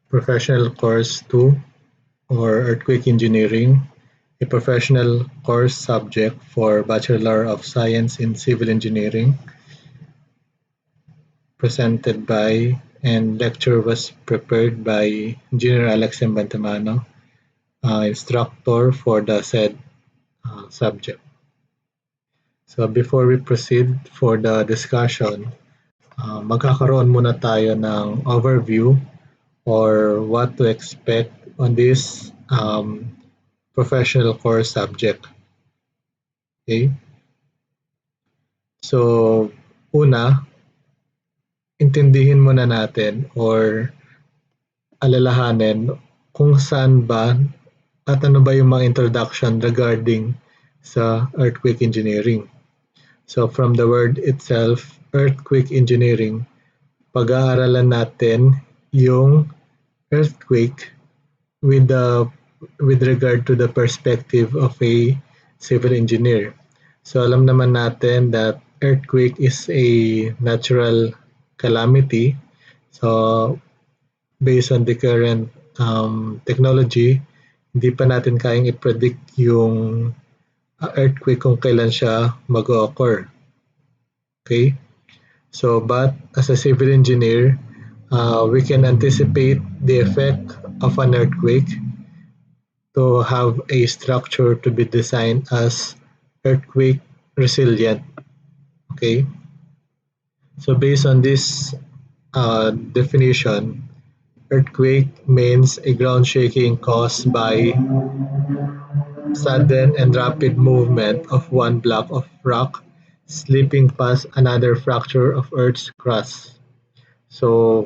Professional Course 2 or Earthquake Engineering, a professional course subject for Bachelor of Science in Civil Engineering, presented by and lecture was prepared by Engineer Alex M. Bantamano, instructor for the said subject. So before we proceed for the discussion, magkakaroon muna tayo ng overview or what to expect on this professional course subject. Okay? So, una, intindihin muna natin or alalahanin kung saan ba at ano ba yung mga introduction regarding sa earthquake engineering. So, from the word itself, earthquake engineering, pag-aaralan natin yung earthquake with regard to the perspective of a civil engineer. So alam naman natin that earthquake is a natural calamity. So based on the current technology, hindi pa natin kayang i-predict yung earthquake kung kailan siya mag-occur. Okay? So, but as a civil engineer, we can anticipate the effect of an earthquake to have a structure to be designed as earthquake resilient. Okay, so based on this definition, earthquake means a ground shaking caused by sudden and rapid movement of one block of rock slipping past another fracture of Earth's crust. So,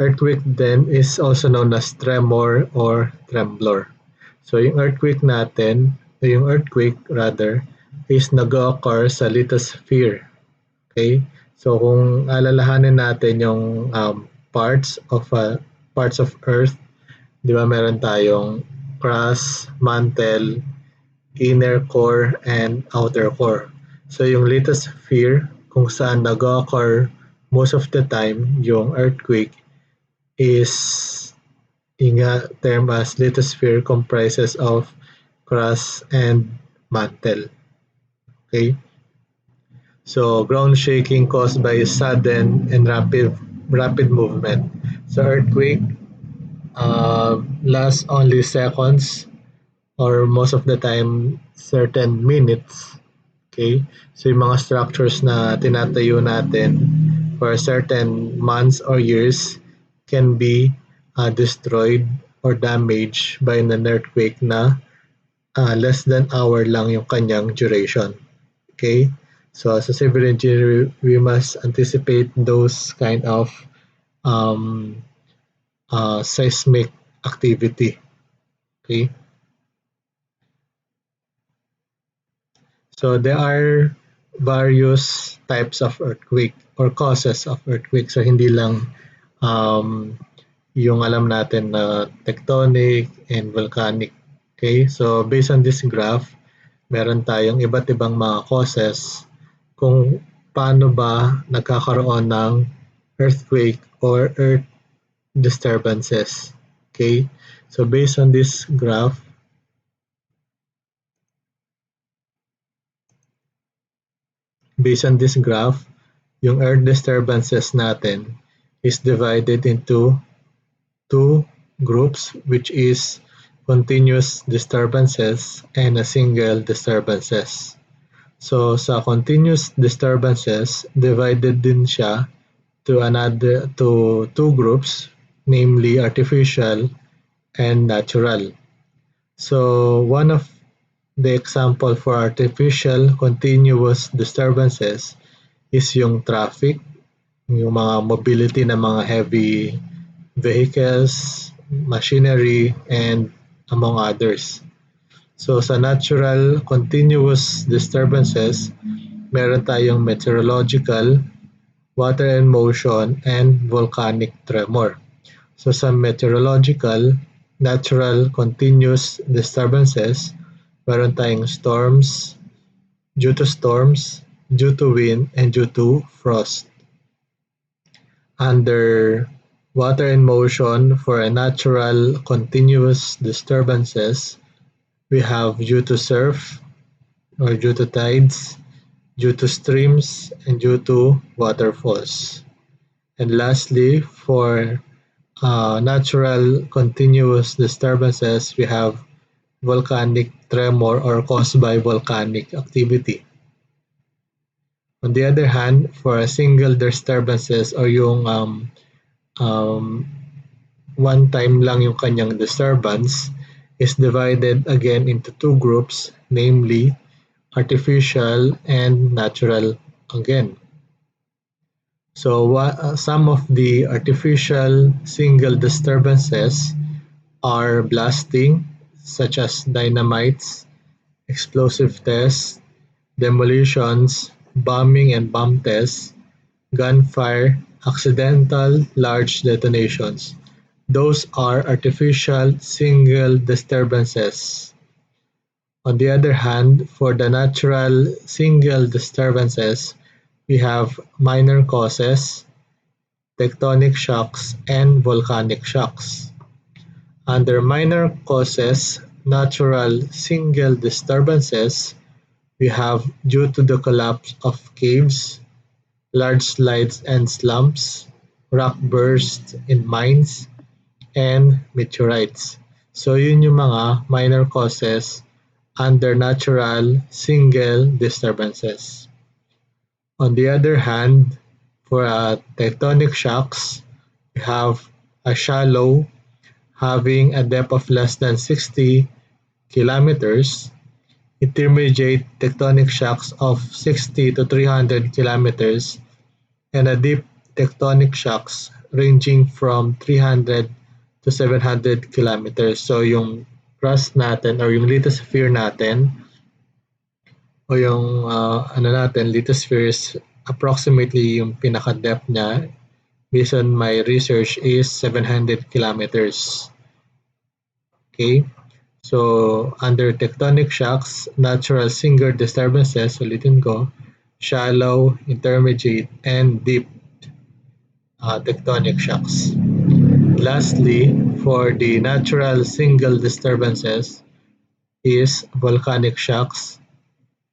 earthquake then is also known as tremor or tremblor. So yung earthquake natin, yung earthquake rather, is nag-occur sa lithosphere. Okay? So kung alalahanin natin yung parts of Earth, di ba meron tayong crust, mantle, inner core, and outer core. So yung lithosphere, kung saan nag-occur most of the time yung earthquake, is term as lithosphere comprises of crust and mantle. Okay? So ground shaking caused by sudden and rapid movement. So earthquake lasts only seconds or most of the time certain minutes. Okay? So yung mga structures na tinatayo natin for certain months or years can be destroyed or damaged by an earthquake na less than hour lang yung kanyang duration. Okay? So as a civil engineer, we must anticipate those kind of seismic activity. Okay? So there are various types of earthquake or causes of earthquake. So hindi lang yung alam natin na tectonic and volcanic. Okay? So based on this graph, meron tayong iba't ibang mga causes kung paano ba nagkakaroon ng earthquake or earth disturbances. Okay? So based on this graph, yung earth disturbances natin is divided into two groups, which is continuous disturbances and a single disturbances. So sa continuous disturbances, divided din siya to two groups, namely artificial and natural. So one of the example for artificial continuous disturbances is yung traffic, yung mga mobility ng mga heavy vehicles, machinery, and among others. So sa natural continuous disturbances, meron tayong meteorological, water and motion, and volcanic tremor. So sa meteorological, natural continuous disturbances, meron tayong storms, due to wind, and due to frost. Under Water in motion for a natural continuous disturbances, we have due to surf or due to tides, due to streams, and due to waterfalls. And lastly, for natural continuous disturbances, we have volcanic tremor or caused by volcanic activity. On the other hand, for a single disturbances or yung um, one time lang yung kanyang disturbance is divided again into two groups, namely artificial and natural again. So some of the artificial single disturbances are blasting, such as dynamites, explosive tests, demolitions, bombing and bomb tests, gunfire, accidental large detonations. Those are artificial single disturbances. On the other hand, for the natural single disturbances, we have minor causes, tectonic shocks, and volcanic shocks. Under minor causes, natural single disturbances, we have due to the collapse of caves, large slides and slumps, rock bursts in mines, and meteorites. So yun yung mga minor causes under natural single disturbances. On the other hand, for tectonic shocks, we have a shallow having a depth of less than 60 kilometers, intermediate tectonic shocks of 60 to 300 kilometers, and a deep tectonic shocks ranging from 300 to 700 kilometers. So yung crust natin or yung lithosphere natin o yung lithosphere is approximately yung pinaka-depth niya based on my research is 700 kilometers. Okay? So, under tectonic shocks, natural single disturbances, ulitin ko, shallow, intermediate, and deep tectonic shocks. Lastly, for the natural single disturbances is volcanic shocks,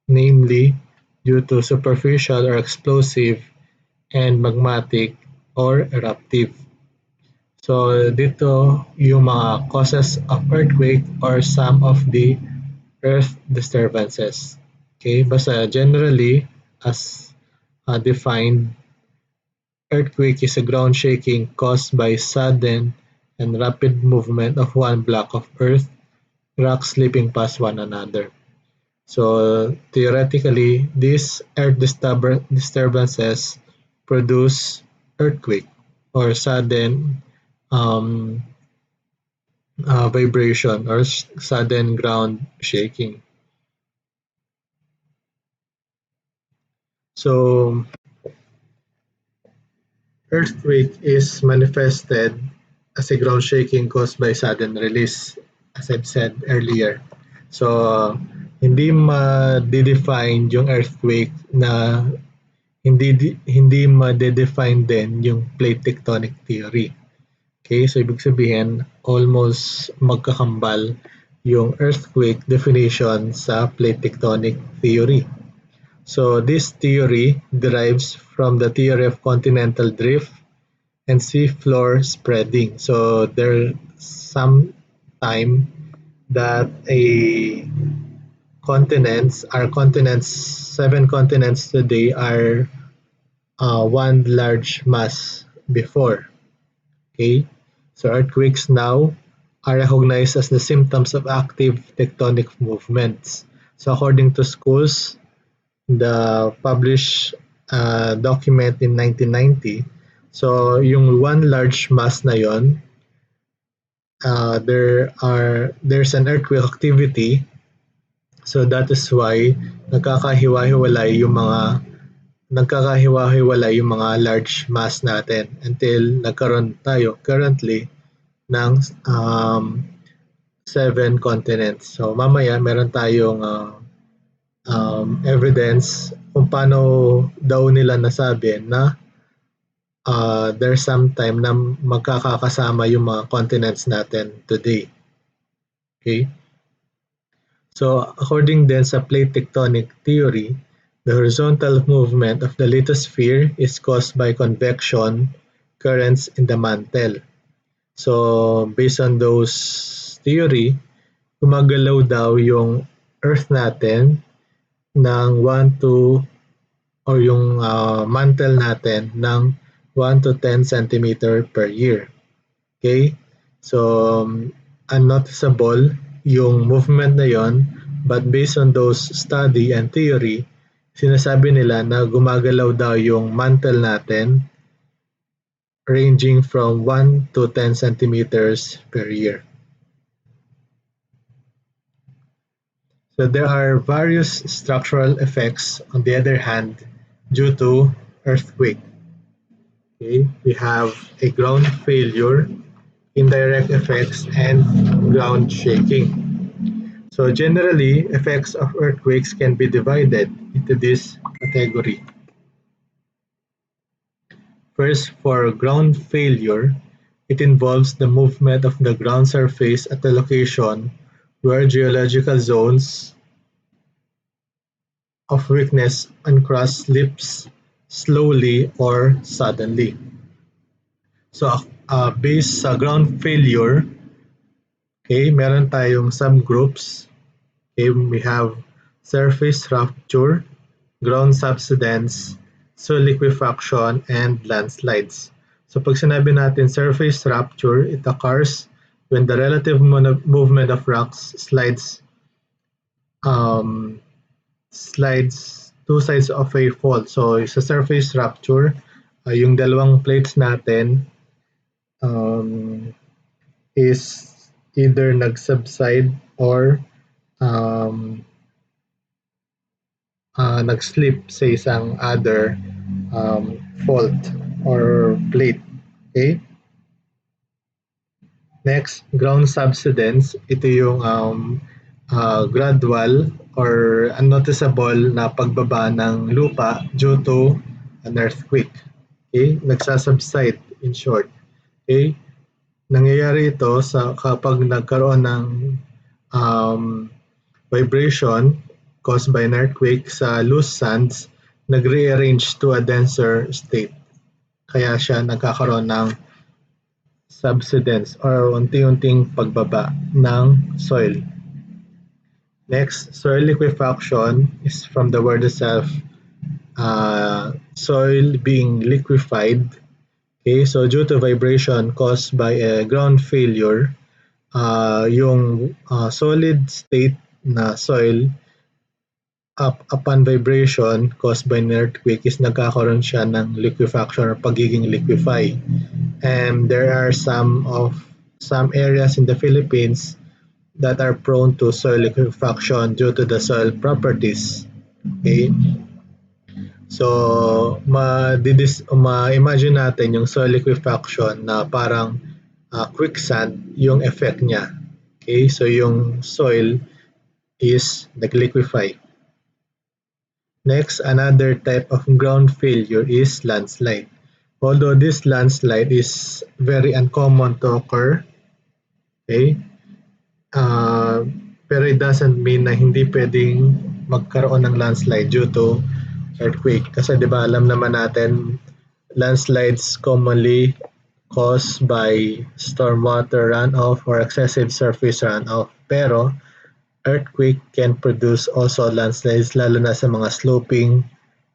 namely due to superficial or explosive and magmatic or eruptive. So dito yung mga causes of earthquake or some of the earth disturbances. Okay, basta generally as defined, earthquake is a ground shaking caused by sudden and rapid movement of one block of earth, rocks slipping past one another. So theoretically, these earth disturbances produce earthquake or sudden um, vibration or sudden ground shaking. So earthquake is manifested as a ground shaking caused by sudden release, as I've said earlier. So hindi ma-define yung earthquake na hindi ma-define din yung plate tectonic theory. Okay, so ibig sabihin, almost magkakambal yung earthquake definition sa plate tectonic theory. So this theory derives from the theory of continental drift and seafloor spreading. So there's some time that seven continents today are one large mass before. Okay, so earthquakes now are recognized as the symptoms of active tectonic movements. So according to schools, the published document in 1990, so yung one large mass na yon, there's an earthquake activity. So that is why nagkakahiwa-hiwalay yung mga large mass natin until nagkaroon tayo currently ng 7 continents. So mamaya meron tayong evidence kung paano daw nila nasabi na there's some time na magkakakasama yung mga continents natin today. Okay? So, according din sa plate tectonic theory, the horizontal movement of the lithosphere is caused by convection currents in the mantle. So, based on those theory, gumagalaw daw yung Earth natin ng 1 to or yung mantle natin ng 1 to 10 centimeter per year. Okay? So, unnoticeable yung movement na yon, but based on those study and theory, sinasabi nila na gumagalaw daw yung mantle natin ranging from 1 to 10 centimeters per year. So there are various structural effects, on the other hand, due to earthquake. Okay, we have a ground failure, indirect effects, and ground shaking. So generally, effects of earthquakes can be divided into this category. First, for ground failure, it involves the movement of the ground surface at a location where geological zones of weakness uncross slips slowly or suddenly. So, based sa ground failure, okay, meron tayong subgroups. Okay, we have surface rupture, ground subsidence, soil liquefaction, and landslides. So pag sinabi natin surface rupture, it occurs when the relative movement of rocks um, slides two sides of a fault. So sa surface rupture, yung dalawang plates natin um, is either nag-subside or um, nag-slip sa isang other fault or plate. Okay? Next, ground subsidence. Ito yung gradual or unnoticeable na pagbaba ng lupa due to an earthquake. Okay? Nagsasubside in short. Okay? Nangyayari ito sa kapag nagkaroon ng um, vibration caused by an earthquake sa loose sands, nag-rearrange to a denser state. Kaya siya nagkakaroon ng subsidence or unti-unting pagbaba ng soil. Next, soil liquefaction is from the word itself, soil being liquefied. Okay, so due to vibration caused by a ground failure, yung solid state na soil upon vibration caused by an earthquake is nagkakaroon siya ng liquefaction or pagiging liquefy. And there are some areas in the Philippines that are prone to soil liquefaction due to the soil properties. Okay? So, ma-imagine natin yung soil liquefaction na parang quicksand yung effect niya. Okay? So, yung soil is nag-liquefy. Next, another type of ground failure is landslide. Although this landslide is very uncommon to occur, okay, pero it doesn't mean na hindi pwedeng magkaroon ng landslide due to earthquake. Kasi di ba alam naman natin, landslides commonly caused by stormwater runoff or excessive surface runoff. Pero earthquake can produce also landslides lalo na sa mga sloping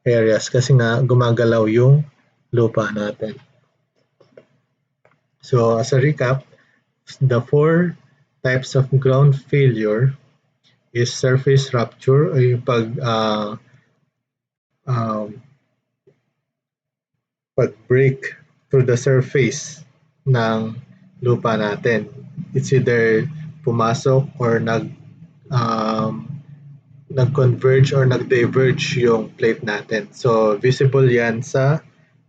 areas kasi nga gumagalaw yung lupa natin. So as a recap, the four types of ground failure is surface rupture o yung pag-break through the surface ng lupa natin. It's either pumasok or nag-converge or nag-diverge yung plate natin. So, visible yan sa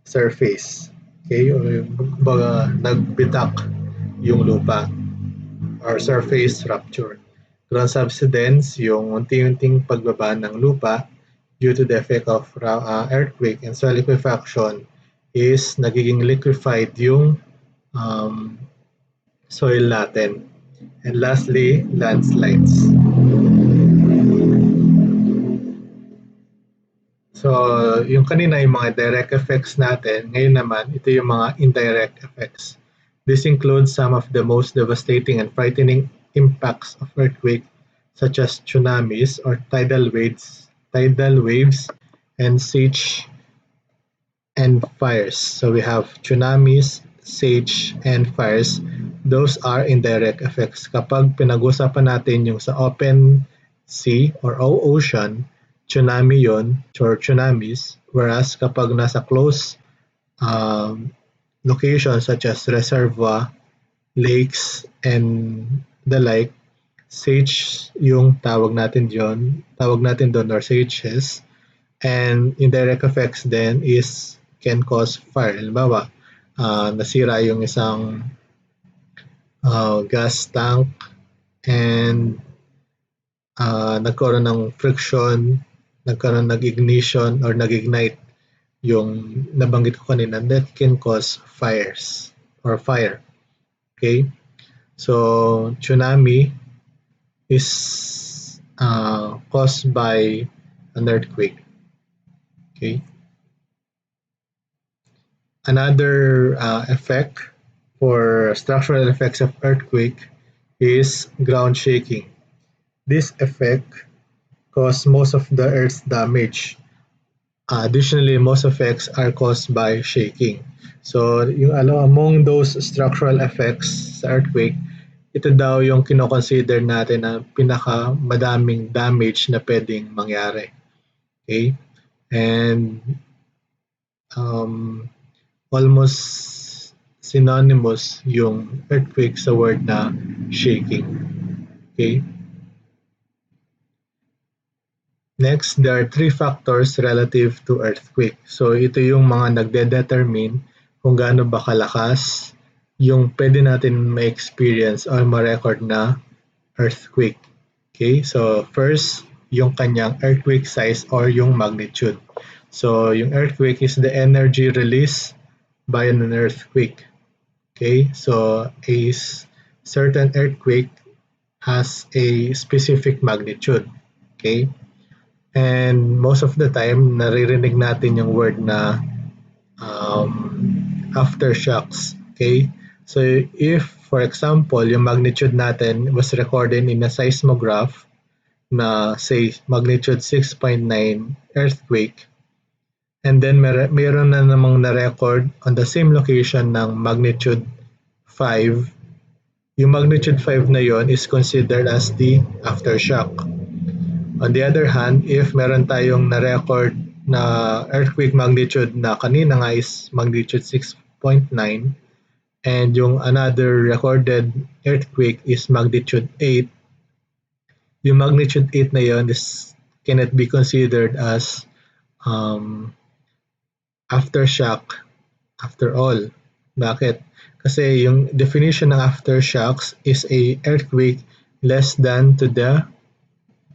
surface. Okay? O baga, nagbitak yung lupa or surface rupture. Ground subsidence, yung unti-unting pagbaba ng lupa due to the effect of earthquake, and soil liquefaction is nagiging liquefied yung soil natin. And lastly, landslides. So, yung kanina yung mga direct effects natin, ngayon naman, ito yung mga indirect effects. This includes some of the most devastating and frightening impacts of earthquake, such as tsunamis or tidal waves, and siege and fires. So we have tsunamis, siege, and fires. Those are indirect effects. Kapag pinag-usapan natin yung sa open sea or ocean, tsunami yon or tsunamis. Whereas kapag nasa close locations such as reservoir, lakes, and the like, siege yung tawag natin doon or sieges. And indirect effects then is can cause fire. Halimbawa, nasira yung isang gas tank and nagkaroon ng friction, nag-ignition or nag-ignite yung nabanggit ko kanina, that can cause fires or fire. Okay? So, tsunami is caused by an earthquake. Okay? Another effect for structural effects of earthquake is ground shaking. This effect causes most of the Earth's damage. Additionally, most effects are caused by shaking. So, yung among those structural effects sa earthquake, ito daw yung kino-consider natin na pinakamadaming damage na pwedeng mangyari. Okay? And almost synonymous yung earthquake sa word na shaking. Okay? Next, there are three factors relative to earthquake. So ito yung mga nagde-determine kung gaano ba kalakas yung pwede natin ma-experience or ma-record na earthquake. Okay? So first, yung kanyang earthquake size or yung magnitude. So yung earthquake is the energy released by an earthquake. Okay? So a certain earthquake has a specific magnitude. Okay? And most of the time, naririnig natin yung word na aftershocks. Okay? So if, for example, yung magnitude natin was recorded in a seismograph na say magnitude 6.9 earthquake, and then meron na namang na-record on the same location ng magnitude 5, yung magnitude 5 na yon is considered as the aftershock. On the other hand, if meron tayong na-record na earthquake magnitude na kanina nga is magnitude 6.9 and yung another recorded earthquake is magnitude 8, yung magnitude 8 na yon is cannot be considered as aftershock after all. Bakit? Kasi yung definition ng aftershocks is a earthquake less than to the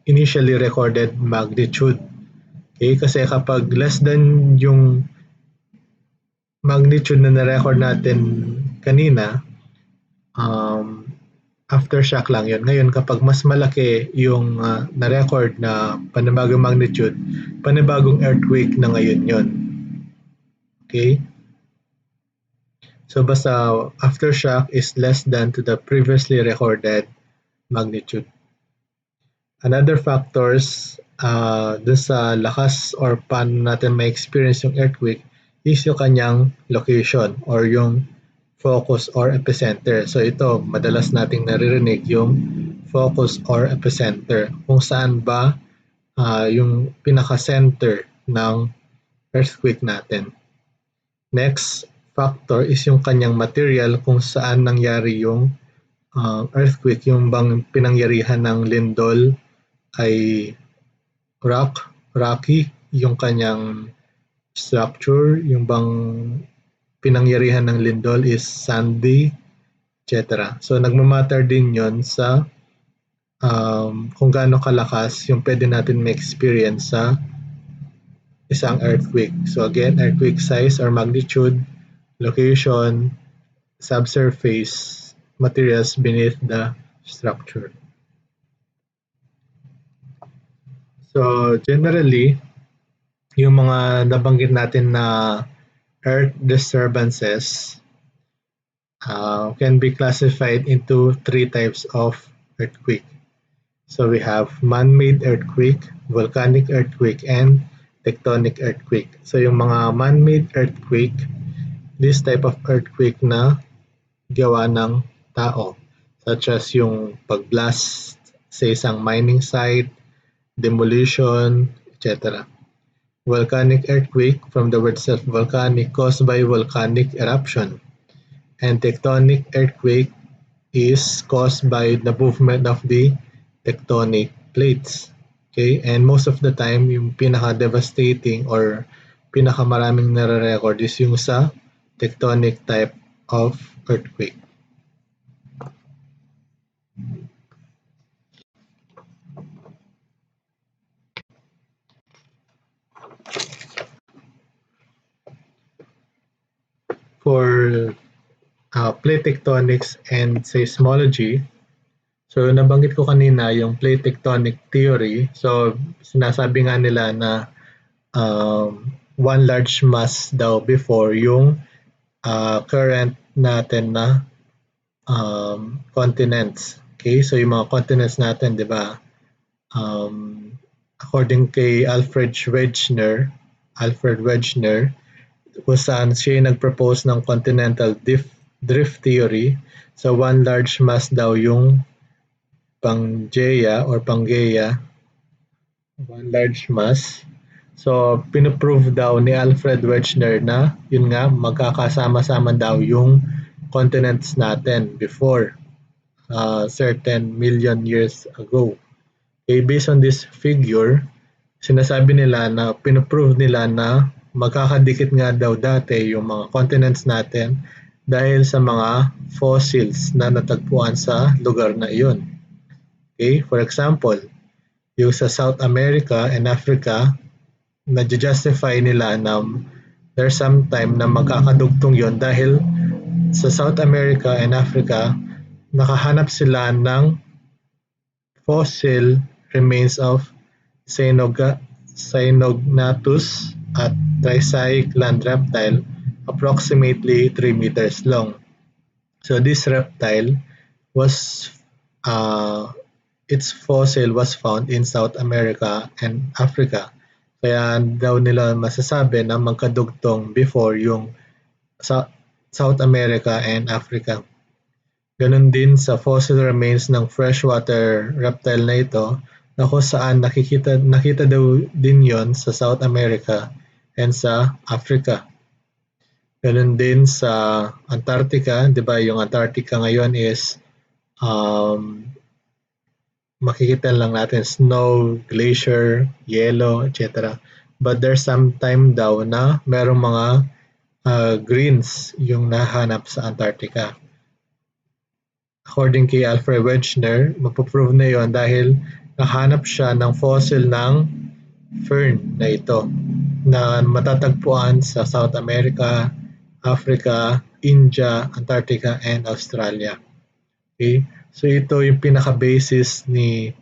initially recorded magnitude. Okay? Kasi kapag less than yung magnitude na na-record natin kanina, aftershock lang yun. Ngayon, kapag mas malaki yung na-record na panibagong magnitude, panibagong earthquake na ngayon yun. Okay? So basta aftershock is less than to the previously recorded magnitude. Another factors dun sa lakas or paano natin ma-experience yung earthquake is yung kanyang location or yung focus or epicenter. So ito, madalas nating naririnig yung focus or epicenter. Kung saan ba yung pinaka-center ng earthquake natin. Next factor is yung kanyang material kung saan nangyari yung earthquake. Yung bang pinangyarihan ng lindol ay rocky, yung kanyang structure, yung bang pinangyarihan ng lindol is sandy, etc. So nagmamatter din yon sa kung gaano kalakas yung pwede natin ma-experience sa isang earthquake. So again, earthquake size or magnitude, location, subsurface, materials beneath the structure. So generally, yung mga nabanggit natin na earth disturbances can be classified into three types of earthquake. So we have man-made earthquake, volcanic earthquake, and tectonic earthquake. So yung mga man-made earthquake, this type of earthquake na gawa ng tao, such as yung pag-blast sa isang mining site, demolition, etc. Volcanic earthquake, from the word itself volcanic, caused by volcanic eruption. And tectonic earthquake is caused by the movement of the tectonic plates. Okay? And most of the time, yung pinaka-devastating or pinaka-maraming nare-record is yung sa tectonic type of earthquake. For plate tectonics and seismology, so nabanggit ko kanina yung plate tectonic theory. So sinasabi nga nila na one large mass daw before yung current natin na continents. Okay, so yung mga continents natin, di ba? According kay Alfred Wegener, kung saan siya nag-propose ng continental drift theory. So one large mass daw yung Pangaea or Pangaea, one large mass. So pinoprove daw ni Alfred Wegener na yun nga magkakasama-sama daw yung continents natin before certain million years ago. Okay, based on this figure, sinasabi nila na pinoprove nila na magkakadikit nga daw dati yung mga continents natin dahil sa mga fossils na natagpuan sa lugar na iyon. Okay, for example, yung sa South America and Africa, na-justify nila na there's some time na magkakadugtong yon dahil sa South America and Africa, nakahanap sila ng fossil remains of Cyanogenatus at Triassic land reptile approximately 3 meters long. So this reptile was its fossil was found in South America and Africa. Kaya daw nila masasabi na magkadugtong before yung South America and Africa. Ganon din sa fossil remains ng freshwater reptile na ito na kung saan nakita daw din yon sa South America and sa Africa. Ganon din sa Antarctica, di ba yung Antarctica ngayon is makikita lang natin snow, glacier, yellow, etc. But there's some time daw na merong mga greens yung nahanap sa Antarctica. According kay Alfred Wegener, mapoprove na yon dahil nahanap siya ng fossil ng fern na ito na matatagpuan sa South America, Africa, India, Antarctica, and Australia. Okay? So ito yung pinaka-basis ni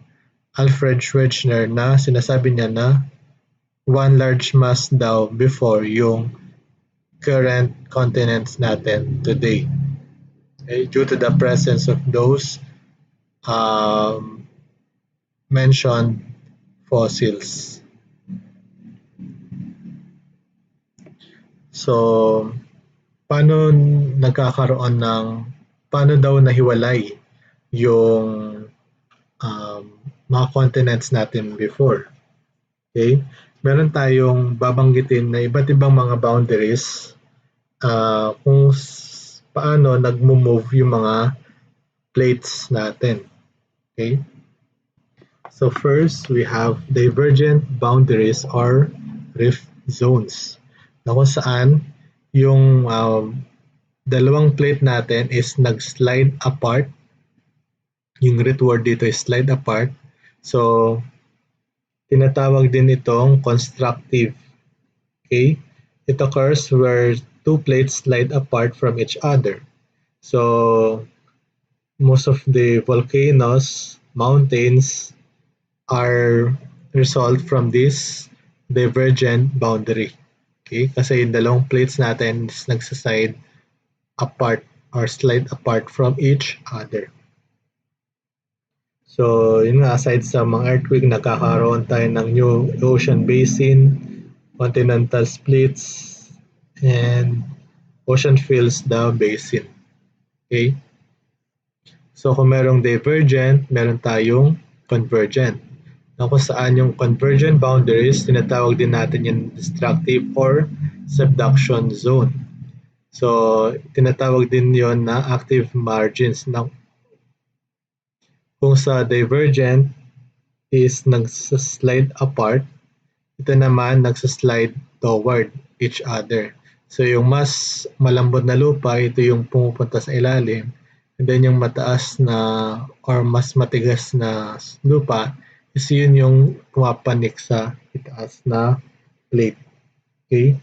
Alfred Wegener na sinasabi niya na one large mass daw before yung current continents natin today. Okay? Due to the presence of those mentioned fossils. So, paano daw nahiwalay yung mga continents natin before? Okay? Meron tayong babanggitin na iba't ibang mga boundaries kung paano nagmo-move yung mga plates natin. Okay? So first, we have divergent boundaries or rift zones na kung saan yung dalawang plate natin is nag-slide apart. Yung root word dito is slide apart. So, tinatawag din itong constructive Okay? It occurs where two plates slide apart from each other. So most of the volcanoes, mountains are result from this divergent boundary. Okay? Kasi yung dalawang plates natin is nagsaside apart or slide apart from each other. So, yun nga, aside sa mga earthquake, nagkakaroon tayo ng new ocean basin, continental splits, and ocean fills the basin. Okay? So, kung merong divergent, meron tayong convergent. Na kung saan yung convergent boundaries, tinatawag din natin yung destructive or subduction zone. So, tinatawag din yon na active margins ng kung sa divergent is nagsa-slide apart, ito naman nagsa-slide toward each other. So yung mas malambot na lupa, ito yung pumupunta sa ilalim. And then yung mataas na or mas matigas na lupa is yun yung pumapanik sa itaas na plate. Okay?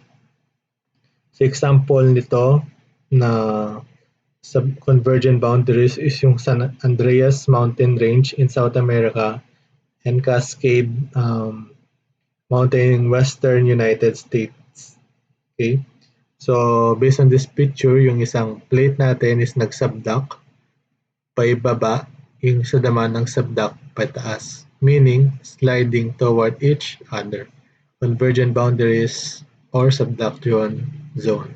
So example nito na convergent boundaries is yung San Andreas Mountain Range in South America and Cascade Mountain in Western United States. Okay? So, based on this picture, yung isang plate natin is nagsubduct paibaba, yung sa naman ng subduct pataas, meaning sliding toward each other. Convergent boundaries or subduction zone.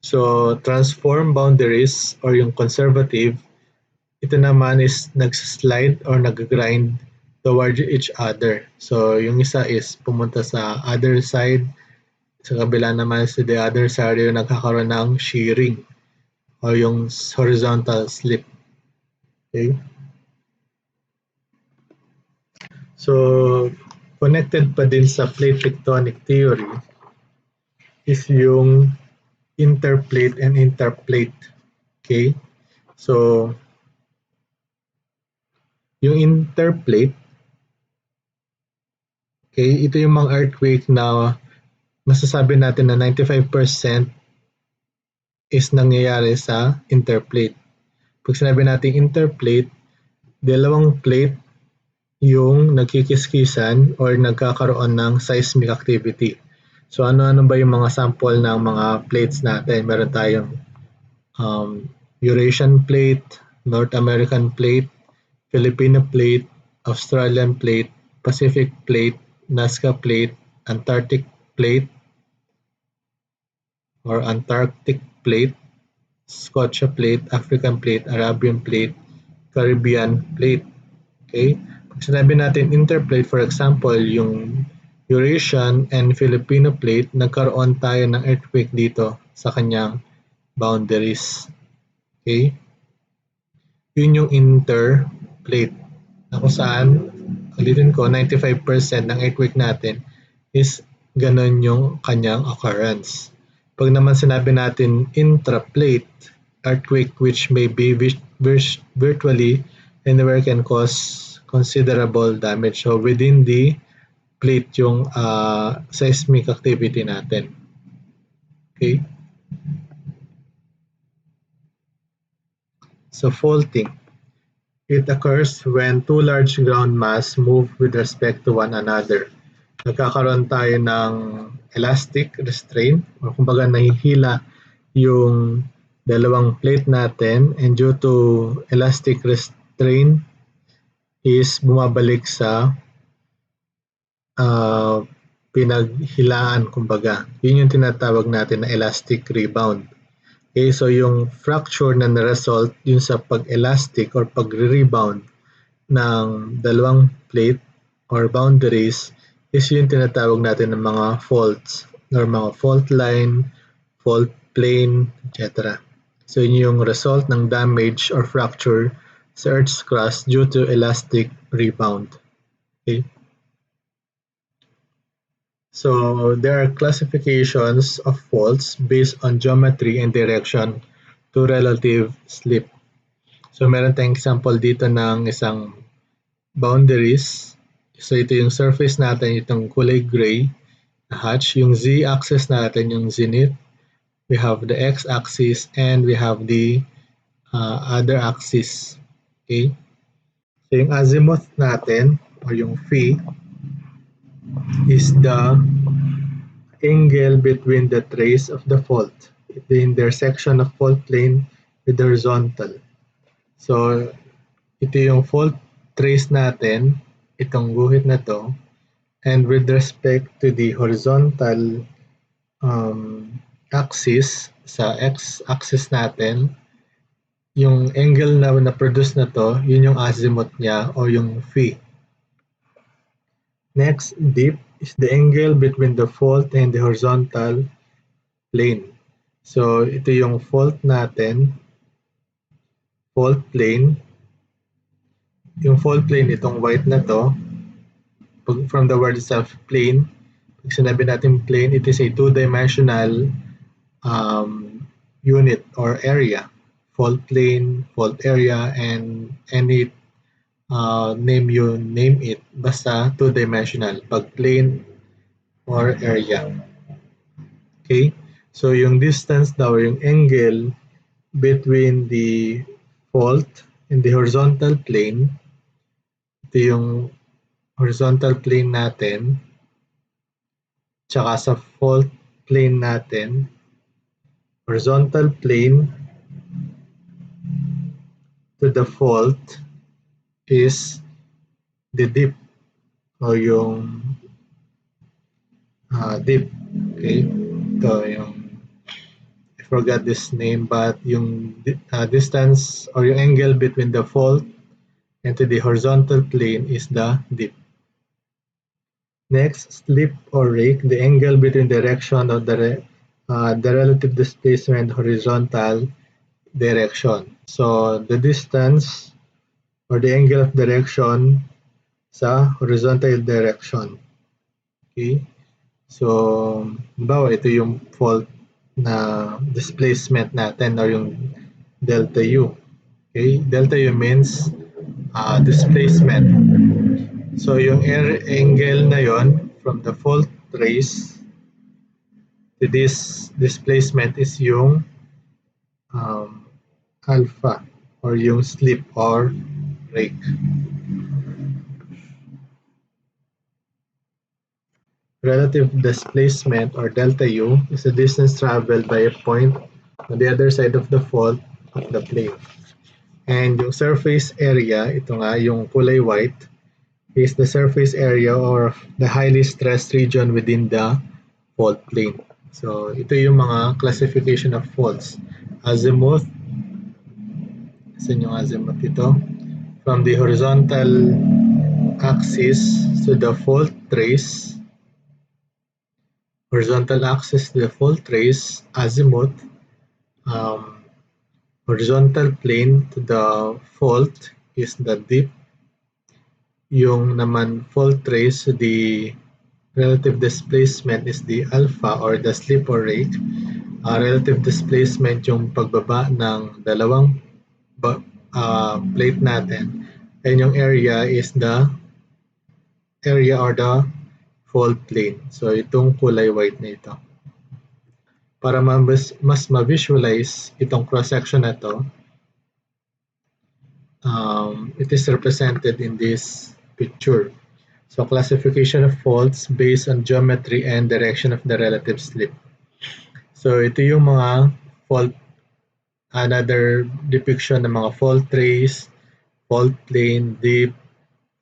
So, transform boundaries or yung conservative, ito naman is nagslide or nag-grind towards each other. So, yung isa is pumunta sa other side, sa kabila naman sa the other side yung nagkakaroon ng shearing o yung horizontal slip. Okay? So, connected pa din sa plate tectonic theory is yung interplate and interplate. Okay? So, yung interplate, okay, ito yung mga earthquake na masasabi natin na 95% is nangyayari sa interplate. Pag sinabi natin interplate, dalawang plate yung nagkikiskisan or nagkakaroon ng seismic activity. So ano-ano ba yung mga sample ng mga plates natin? Meron tayong Eurasian plate, North American plate, Filipino plate, Australian plate, Pacific plate, Nazca plate, Antarctic plate or Antarctic plate, Scotia plate, African plate, Arabian plate, Caribbean plate. Okay? Pag sinabi natin interplate, for example, yung Eurasian and Filipino plate, nagkaroon tayo ng earthquake dito sa kanyang boundaries. Okay? Yun yung interplate. Na kung saan, ulitin ko, 95% ng earthquake natin is ganon yung kanyang occurrence. Pag naman sinabi natin intraplate, earthquake which may be virtually anywhere can cause considerable damage. So within the plate yung seismic activity natin. Okay? So faulting. It occurs when two large ground mass move with respect to one another. Nagkakaroon tayo ng elastic restraint o kumbaga nahihila yung dalawang plate natin and due to elastic restraint is bumabalik sa pinaghilaan kumbaga. Yun yung tinatawag natin na elastic rebound. Okay, so yung fracture na na-result yun sa pag-elastic or pag-rebound ng dalawang plate or boundaries is yung tinatawag natin ng mga faults or mga fault line, fault plane, etc. So yun yung result ng damage or fracture sa Earth's crust due to elastic rebound. Okay? So there are classifications of faults based on geometry and direction to relative slip. So meron tayong example dito ng isang boundaries So ito yung surface natin, itong kulay gray na hatch. Yung z-axis natin, yung zenith. We have the x-axis and we have the other axis. Okay? So yung azimuth natin or yung phi is the angle between the trace of the fault, the intersection of fault plane with the horizontal. So ito yung fault trace natin, itong guhit na to, and with respect to the horizontal axis, sa x-axis natin, yung angle na na-produce na to, yun yung azimuth niya o yung phi. Next, dip is the angle between the fault and the horizontal plane. So ito yung fault natin, fault plane. Yung fault plane, itong white na to, from the word itself, plane. Pag sinabi natin plane, it is a two-dimensional unit or area. Fault plane, fault area, and any name you name it, basta two-dimensional. Pag plane or area. Okay? So yung distance daw, yung angle between the fault and the horizontal plane, ito yung horizontal plane natin, tsaka sa fault plane natin, horizontal plane to the fault is the dip o yung dip. Okay? Ito yung I forgot this name, but yung distance or yung angle between the fault and to the horizontal plane is the dip. Next, slip or rake, the angle between direction of the relative displacement horizontal direction. So the distance or the angle of direction sa horizontal direction. Okay? So, halimbawa, ito yung fault na displacement natin or yung delta U. Okay? Delta U means displacement. So, yung angle na yon from the fault trace to this displacement is yung alpha or yung slip or rake. Relative displacement or delta U is the distance traveled by a point on the other side of the fault of the plane. And yung surface area, ito nga yung kulay white, is the surface area or the highly stressed region within the fault plane. So ito yung mga classification of faults. Azimuth, saan yung azimuth ito? From the horizontal axis to the fault trace, horizontal axis to the fault trace, azimuth, horizontal plane to the fault is the dip. Yung naman fault trace to the relative displacement is the alpha or the slip or rake. Relative displacement yung pagbaba ng dalawang plate natin. And yung area is the area or the fault plane. So itong kulay white na ito. Para mas ma-visualize itong cross-section na to, it is represented in this picture. So classification of faults based on geometry and direction of the relative slip. So ito yung mga fault, another depiction ng mga fault trace, fault plane, dip,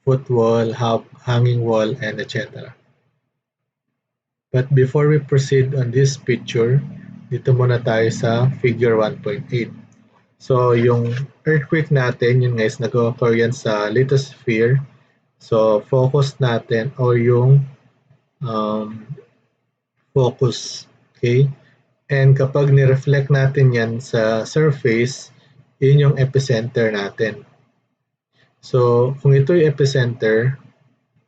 footwall, hanging wall, and etc. But before we proceed on this picture, dito muna tayo sa figure 1.8. So yung earthquake natin, yun guys, nag-occur yan sa lithosphere. So focus natin o yung focus. Okay? And kapag ni-reflect natin yan sa surface, yun yung epicenter natin. So kung ito yung epicenter,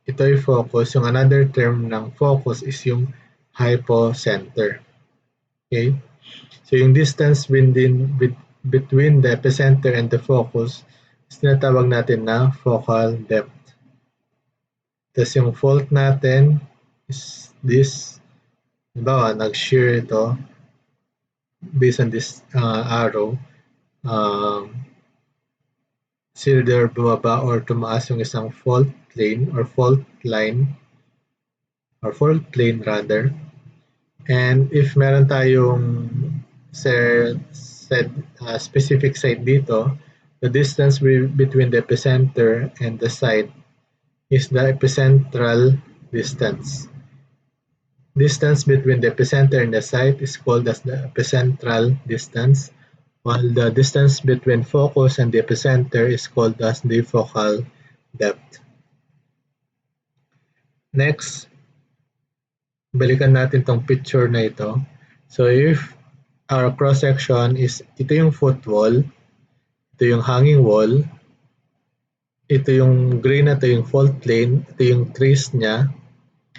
ito yung focus. Yung another term ng focus is yung hypocenter. Okay? So yung distance between the epicenter and the focus is tinatawag natin na focal depth. Tas yung fault natin is this. Halimbawa, nag-shear ito based on this arrow. Either bumaba or tumaas yung isang fault plane or fault line or fault plane rather. And if meron tayong specific site dito, the distance between the epicenter and the site is the epicentral distance. Distance between the epicenter and the site is called as the epicentral distance, while the distance between focus and the epicenter is called as the focal depth. Next, balikan natin tong picture na ito. So if our cross-section is, ito yung footwall, ito yung hanging wall, ito yung gray na ito yung fault plane, ito yung trace niya,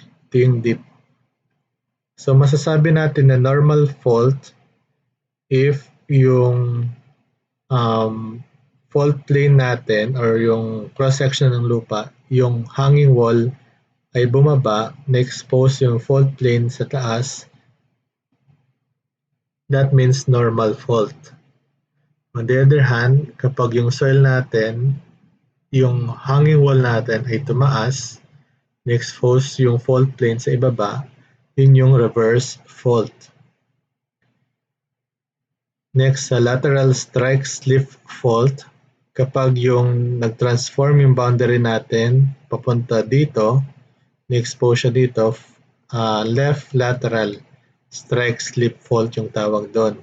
ito yung dip. So masasabi natin na normal fault if yung fault plane natin or yung cross-section ng lupa, yung hanging wall ay bumaba, na-expose yung fault plane sa taas, that means normal fault. On the other hand, kapag yung soil natin, yung hanging wall natin ay tumaas, na-expose yung fault plane sa ibaba, yun yung reverse fault. Next, sa lateral strike slip fault, kapag yung nag-transform yung boundary natin papunta dito, na-expose siya dito, left lateral strike slip fault yung tawag doon.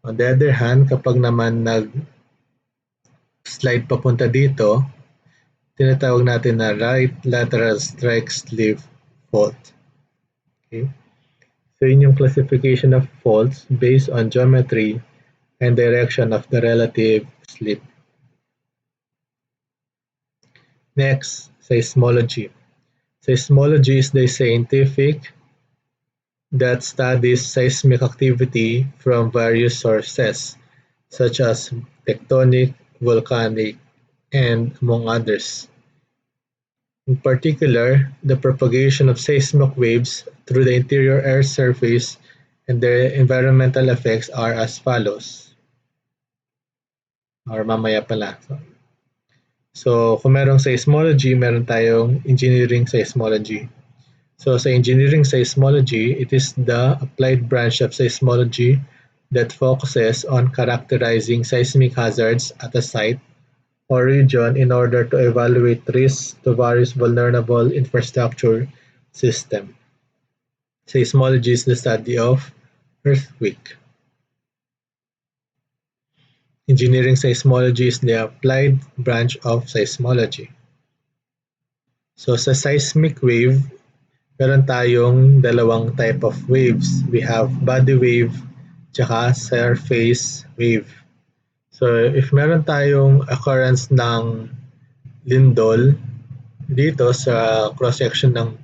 On the other hand, kapag naman nag-slide papunta dito, tinatawag natin na right lateral strike slip fault. Okay? So yun yung classification of faults based on geometry and direction of the relative slip. Next, seismology. Seismology is the scientific that studies seismic activity from various sources, such as tectonic, volcanic, and among others. In particular, the propagation of seismic waves through the interior Earth's surface and their environmental effects are as follows. Or mamaya pala. So, kung merong seismology, meron tayong engineering seismology. So, sa engineering seismology, it is the applied branch of seismology that focuses on characterizing seismic hazards at a site or region in order to evaluate risks to various vulnerable infrastructure systems. Seismology is the study of earthquake. Engineering seismology is the applied branch of seismology. So sa seismic wave, meron tayong dalawang type of waves. We have body wave tsaka surface wave. So if meron tayong occurrence ng lindol dito sa cross-section ng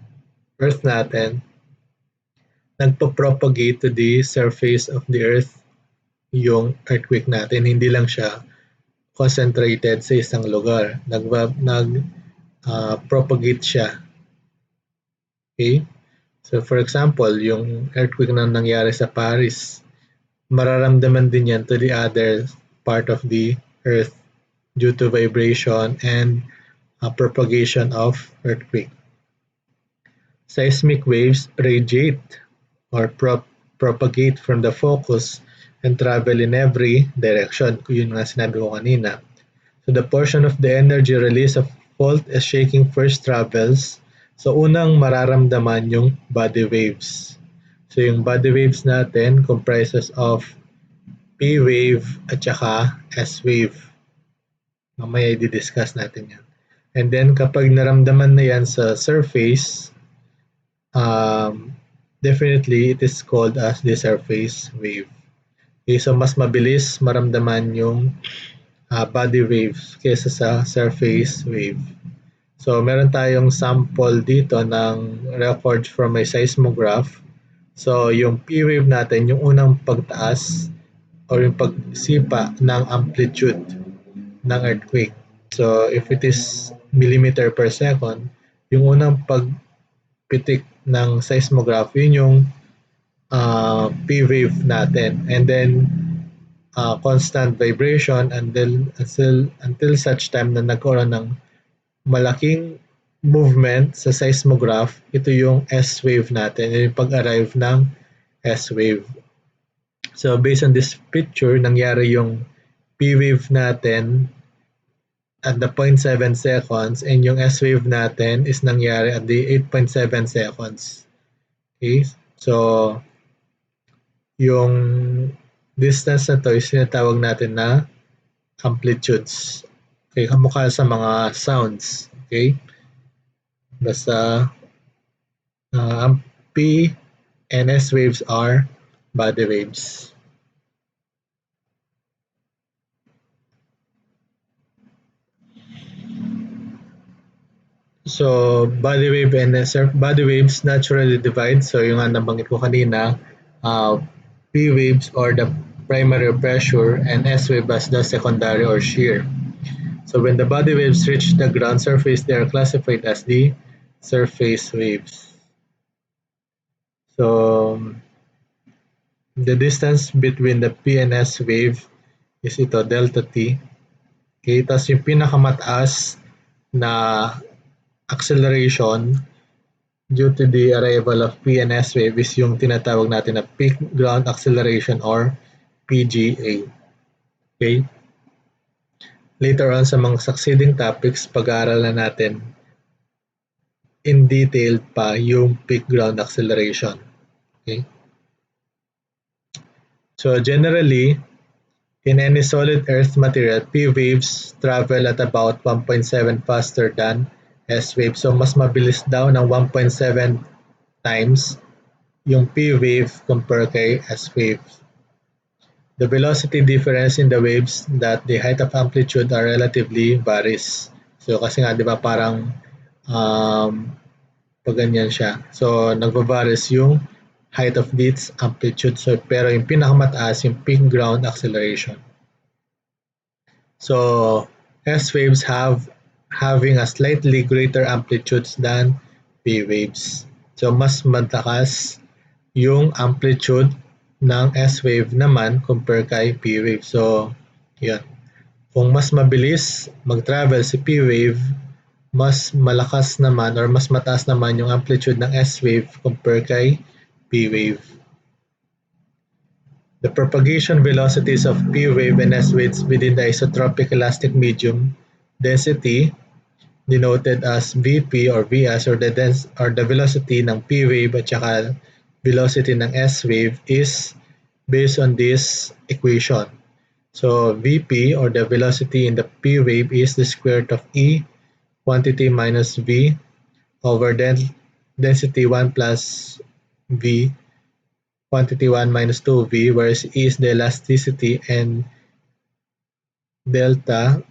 Earth natin, nagpo-propagate to the surface of the Earth yung earthquake natin. Hindi lang siya concentrated sa isang lugar. Nag-propagate siya. Okay? So for example, yung earthquake na nangyari sa Paris, mararamdaman din yan to the other part of the Earth due to vibration and propagation of earthquake. Seismic waves radiate or propagate from the focus and travel in every direction. Yun nga sinabi ko kanina. So the portion of the energy release of fault as shaking first travels. So unang mararamdaman yung body waves. So yung body waves natin comprises of P wave at saka S wave. Mamaya i-discuss natin yan. And then kapag naramdaman na yan sa surface, definitely it is called as the surface wave. Okay, so mas mabilis maramdaman yung body waves kaysa sa surface wave. So meron tayong sample dito ng records from a seismograph. So yung P wave natin, yung unang pagtaas or yung pagsipa ng amplitude ng earthquake. So if it is millimeter per second, Yung unang pagpitik ng seismograph, yun yung P wave natin. And then constant vibration until such time na nagkaroon ng malaking movement sa seismograph, ito yung S wave natin, yung pag-arrive ng S wave. So based on this picture, nangyari yung P wave natin at the 0.7 seconds and yung S wave natin is nangyari at the 8.7 seconds. Okay? So yung distance na to is sinatawag natin na amplitudes. Okay, kamukha sa mga sounds. Okay? Basta ang P and S waves are body waves. So, body wave and body waves naturally divide. So, yung nga nabanggit ko kanina, P waves or the primary pressure and S wave as the secondary or shear. So, when the body waves reach the ground surface, they are classified as the surface waves. So, the distance between the P and S wave is ito, delta T. Okay, tapos yung pinakamataas na acceleration due to the arrival of P and S wave is yung tinatawag natin na peak ground acceleration or PGA. Okay? Later on sa mga succeeding topics, pag-aaralan natin in detail pa yung peak ground acceleration. Okay? So generally, in any solid earth material, P waves travel at about 1.7 faster than S waves. So mas mabilis daw ng 1.7 times yung P wave compare kay S wave. The velocity difference in the waves that the height of amplitude are relatively varies. So kasi nga 'di ba parang pag ganyan siya. So nagva-varies yung height of this amplitude. So pero yung pinakamataas yung peak ground acceleration. So S waves having a slightly greater amplitudes than P waves. So mas malakas yung amplitude ng S wave naman compare kay P wave. So yun. Kung mas mabilis mag-travel si P wave, mas malakas naman or mas mataas naman yung amplitude ng S wave compare kay P wave. The propagation velocities of P wave and S waves within the isotropic elastic medium density denoted as Vp or Vs or the velocity ng P wave at saka velocity ng S wave is based on this equation. So Vp or the velocity in the P wave is the square root of E quantity minus V over density 1 plus V quantity 1 minus 2V, whereas E is the elasticity and delta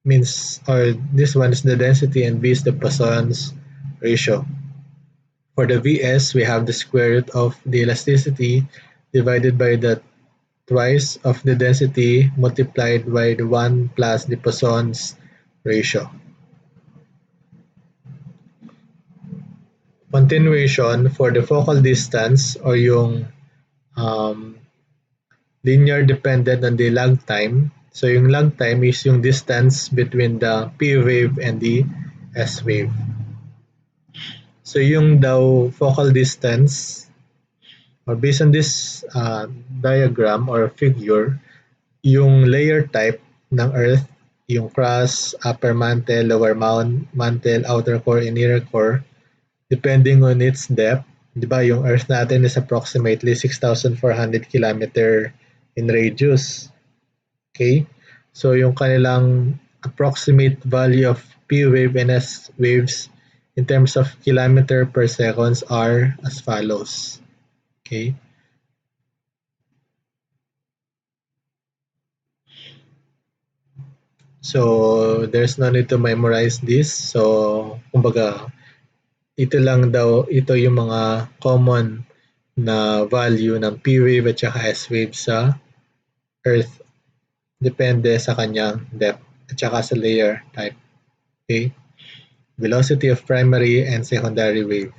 means, or this one is the density and V is the Poisson's ratio. For the Vs, we have the square root of the elasticity divided by the twice of the density multiplied by the 1 plus the Poisson's ratio. Continuation for the focal distance or yung linear dependent on the lag time. So yung lag time is yung distance between the P wave and the S wave. So yung daw focal distance or based on this diagram or figure, yung layer type ng Earth, yung crust, upper mantle, lower mantle, outer core, and inner core, depending on its depth, di ba yung Earth natin is approximately 6,400 kilometer in radius. Okay? So yung kanilang approximate value of P wave and S waves in terms of kilometer per seconds are as follows. Okay? So there's no need to memorize this. So kumbaga ito lang daw, ito yung mga common na value ng P wave at saka S wave sa Earth. Depende sa kanyang depth at saka sa layer type. Okay? velocity of primary and secondary wave.